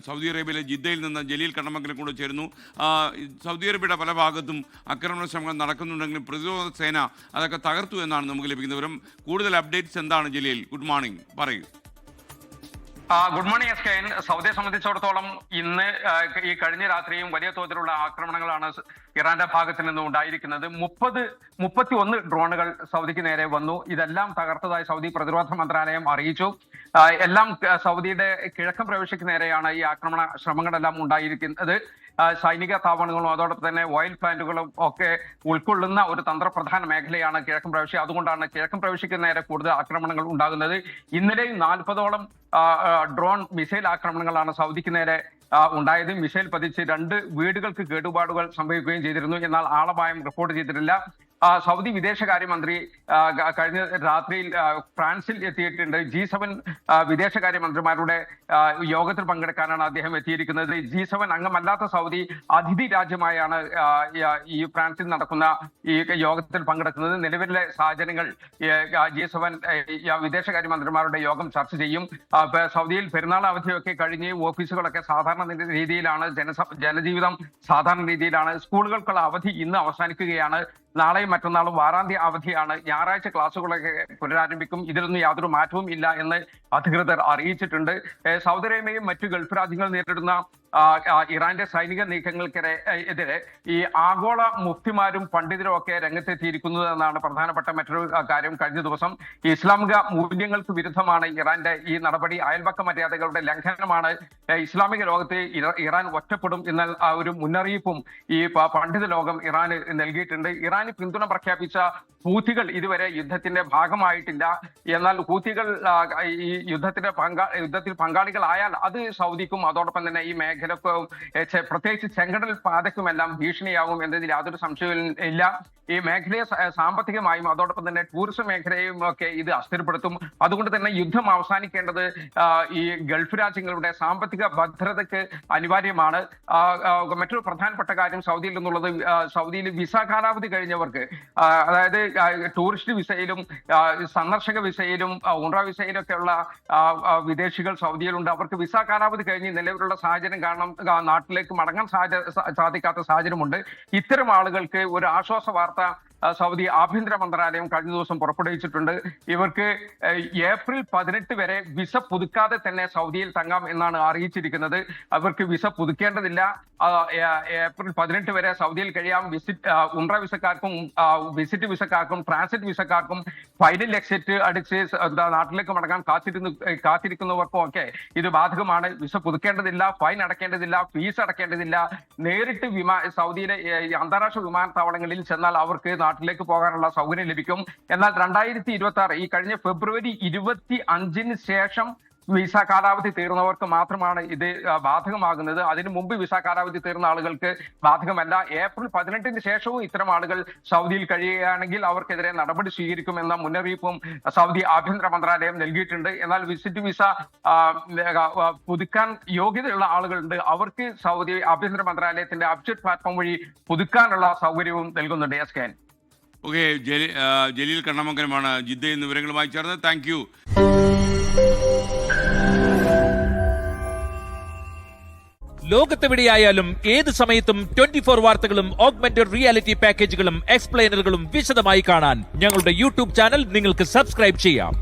Saudi അറേബ്യയിലെ ജിദ്ദയിൽ നിന്ന് ജലീൽ കണ്ണമംഗലം കൂടെ ചേരുന്നു. സൗദി അറേബ്യയുടെ പല ഭാഗത്തും ആക്രമണ ശ്രമങ്ങൾ നടക്കുന്നുണ്ടെങ്കിലും പ്രതിരോധ സേന അതൊക്കെ തകർത്തു എന്നാണ് നമുക്ക് ലഭിക്കുന്ന വിവരം. കൂടുതൽ അപ്ഡേറ്റ്സ് എന്താണ് ജലീൽ? ഗുഡ് മോർണിംഗ്, പറയൂ. Good morning S K. സൗദിയെ സംബന്ധിച്ചിടത്തോളം ഇന്ന് ഈ കഴിഞ്ഞ രാത്രിയും വലിയ തോതിലുള്ള ആക്രമണങ്ങളാണ് ഇറാന്റെ ഭാഗത്ത് നിന്ന് ഉണ്ടായിരിക്കുന്നത്. 31 ഡ്രോണുകൾ സൗദിക്ക് നേരെ വന്നു. ഇതെല്ലാം തകർത്തതായി സൗദി പ്രതിരോധ മന്ത്രാലയം അറിയിച്ചു. എല്ലാം സൗദിയുടെ കിഴക്കൻ പ്രവിശ്യക്ക് നേരെയാണ് ഈ ആക്രമണ ശ്രമങ്ങളെല്ലാം ഉണ്ടായിരിക്കുന്നത്. സൈനിക താവളങ്ങളും അതോടൊപ്പം തന്നെ ഓയിൽ പ്ലാന്റുകളും ഒക്കെ ഉൾക്കൊള്ളുന്ന ഒരു തന്ത്രപ്രധാന മേഖലയാണ് കിഴക്കൻ പ്രവിശ്യ. അതുകൊണ്ടാണ് കിഴക്കൻ പ്രവിശ്യക്ക് നേരെ കൂടുതൽ ആക്രമണങ്ങൾ ഉണ്ടാകുന്നത്. ഇന്നലെയും 40ഓളം ഡ്രോൺ മിസൈൽ ആക്രമണങ്ങളാണ് സൗദിക്ക് നേരെ ഉണ്ടായത്. മിസൈൽ പതിച്ച് 2 വീടുകൾക്ക് കേടുപാടുകൾ സംഭവിക്കുകയും ചെയ്തിരുന്നു. എന്നാൽ ആളപായം റിപ്പോർട്ട് ചെയ്തിട്ടില്ല. സൗദി വിദേശകാര്യമന്ത്രി കഴിഞ്ഞ രാത്രിയിൽ ഫ്രാൻസിൽ എത്തിയിട്ടുണ്ട്. G7 വിദേശകാര്യമന്ത്രിമാരുടെ യോഗത്തിൽ പങ്കെടുക്കാനാണ് അദ്ദേഹം എത്തിയിരിക്കുന്നത്. G7 അംഗമല്ലാത്ത സൗദി അതിഥി രാജ്യമായാണ് ഈ ഫ്രാൻസിൽ നടക്കുന്ന ഈ യോഗത്തിൽ പങ്കെടുക്കുന്നത്. നിലവിലെ സാഹചര്യങ്ങൾ G7 വിദേശകാര്യമന്ത്രിമാരുടെ യോഗം ചർച്ച ചെയ്യും. സൗദിയിൽ പെരുന്നാൾ അവധിയൊക്കെ കഴിഞ്ഞ് ഓഫീസുകളൊക്കെ സാധാരണ രീതിയിലാണ്, ജനജീവിതം സാധാരണ രീതിയിലാണ്. സ്കൂളുകൾക്കുള്ള അവധി ഇന്ന് അവസാനിക്കുകയാണ്. നാളെയും മറ്റന്നാളും വാരാന്ത്യ അവധിയാണ്. ഞായറാഴ്ച ക്ലാസ്സുകളൊക്കെ പുനരാരംഭിക്കും. ഇതിലൊന്നും യാതൊരു മാറ്റവും ഇല്ല എന്ന് അധികൃതർ അറിയിച്ചിട്ടുണ്ട്. സൗദി അറേബ്യയും മറ്റു ഗൾഫ് രാജ്യങ്ങൾ നേരിടുന്ന ഇറാന്റെ സൈനിക നീക്കങ്ങൾക്കെതിരെ ഈ ആഗോള മുഫ്തിമാരും പണ്ഡിതരും ഒക്കെ രംഗത്തെത്തിയിരിക്കുന്നത് എന്നാണ് പ്രധാനപ്പെട്ട മറ്റൊരു കാര്യം. കഴിഞ്ഞ ദിവസം ഇസ്ലാമിക മൂല്യങ്ങൾക്ക് വിരുദ്ധമാണ് ഇറാന്റെ ഈ നടപടി, അയൽപക്ക മര്യാദകളുടെ ലംഘനമാണ്, ഇസ്ലാമിക ലോകത്ത് ഇറാൻ ഒറ്റപ്പെടും എന്ന ഒരു മുന്നറിയിപ്പും ഈ പണ്ഡിത ലോകം ഇറാന് നൽകിയിട്ടുണ്ട്. ഇറാന് പിന്തുണ പ്രഖ്യാപിച്ച ഹൂത്തികൾ ഇതുവരെ യുദ്ധത്തിന്റെ ഭാഗമായിട്ടില്ല. എന്നാൽ ഹൂത്തികൾ ഈ യുദ്ധത്തിൽ പങ്കാളികളായാൽ അത് സൗദിക്കും അതോടൊപ്പം തന്നെ ഈ മേഖലക്കും പ്രത്യേകിച്ച് ചെങ്കടൽ പാതയ്ക്കുമെല്ലാം ഭീഷണിയാകും എന്നതിൽ യാതൊരു സംശയവും ഇല്ല. ഈ മേഖലയെ സാമ്പത്തികമായും അതോടൊപ്പം തന്നെ ടൂറിസം മേഖലയും ഒക്കെ ഇത് അസ്ഥിരപ്പെടുത്തും. അതുകൊണ്ട് തന്നെ യുദ്ധം അവസാനിക്കേണ്ടത് ഈ ഗൾഫ് രാജ്യങ്ങളുടെ സാമ്പത്തിക ഭദ്രതയ്ക്ക് അനിവാര്യമാണ്. മറ്റൊരു പ്രധാനപ്പെട്ട കാര്യം സൗദിയിൽ നിന്നുള്ളത്, സൗദിയിൽ വിസ കാലാവധി കഴിഞ്ഞവർക്ക്, അതായത് ടൂറിസ്റ്റ് വിസയിലും സന്ദർശക വിസയിലും ഉംറ വിസയിലൊക്കെയുള്ള വിദേശികൾ സൗദിയിലുണ്ട്. അവർക്ക് വിസ കാലാവധി കഴിഞ്ഞ് നിലവിലുള്ള സാഹചര്യം കാരണം നാട്ടിലേക്ക് മടങ്ങാൻ സാധിക്കാത്ത സാഹചര്യമുണ്ട്. ഇത്തരം ആളുകൾക്ക് ഒരു ആശ്വാസ വാർത്ത സൗദി ആഭ്യന്തര മന്ത്രാലയം കഴിഞ്ഞ ദിവസം പുറപ്പെടുവിച്ചിട്ടുണ്ട്. ഇവർക്ക് ഏപ്രിൽ 18 വരെ വിസ പുതുക്കാതെ തന്നെ സൗദിയിൽ തങ്ങാം എന്നാണ് അറിയിച്ചിരിക്കുന്നത്. അവർക്ക് വിസ പുതുക്കേണ്ടതില്ല. ഏപ്രിൽ 18 വരെ സൗദിയിൽ കഴിയാം. ഉംറ വിസക്കാർക്കും വിസിറ്റ് വിസക്കാർക്കും ട്രാൻസിറ്റ് വിസക്കാർക്കും ഫൈനൽ എക്സിറ്റ് അടിച്ച് നാട്ടിലേക്ക് മടങ്ങാൻ കാത്തിരിക്കുന്നവർക്കും ഒക്കെ ഇത് ബാധകമാണ്. വിസ പുതുക്കേണ്ടതില്ല, ഫൈൻ അടക്കേണ്ടതില്ല, ഫീസ് അടക്കേണ്ടതില്ല. നേരിട്ട് സൗദിയിലെ അന്താരാഷ്ട്ര വിമാനത്താവളങ്ങളിൽ ചെന്നാൽ അവർക്ക് നാട്ടിലേക്ക് പോകാനുള്ള സൗകര്യം ലഭിക്കും. എന്നാൽ 2026 ഈ കഴിഞ്ഞ ഫെബ്രുവരി 25 ശേഷം വിസ കാലാവധി തീർന്നവർക്ക് മാത്രമാണ് ഇത് ബാധകമാകുന്നത്. അതിനു മുമ്പ് വിസ കാലാവധി തീർന്ന ആളുകൾക്ക് ബാധകമല്ല. ഏപ്രിൽ 18 ശേഷവും ഇത്തരം ആളുകൾ സൗദിയിൽ കഴിയുകയാണെങ്കിൽ അവർക്കെതിരെ നടപടി സ്വീകരിക്കുമെന്ന മുന്നറിയിപ്പും സൗദി ആഭ്യന്തര മന്ത്രാലയം നൽകിയിട്ടുണ്ട്. എന്നാൽ വിസിറ്റ് വിസ പുതുക്കാൻ യോഗ്യതയുള്ള ആളുകളുണ്ട്. അവർക്ക് സൗദി ആഭ്യന്തര മന്ത്രാലയത്തിന്റെ അപ്ഡേറ്റ് പ്ലാറ്റ്ഫോം വഴി പുതുക്കാനുള്ള സൗകര്യവും നൽകുന്നുണ്ട്. S K. ഓക്കെ, ജലീൽ കണ്ണമംഗലമാണ് ജിദ്ദയിൽ നിന്ന് വിവരങ്ങളുമായി ചേർന്നത്. Thank you. ലോകത്തെവിടെയായാലും ഏത് സമയത്തും 24 വാർത്തകളും ഓഗ്മെന്റഡ് റിയാലിറ്റി പാക്കേജുകളും എക്സ്പ്ലെയിനറുകളും വിശദമായി കാണാൻ ഞങ്ങളുടെ യൂട്യൂബ് ചാനൽ നിങ്ങൾക്ക് സബ്സ്ക്രൈബ് ചെയ്യാം.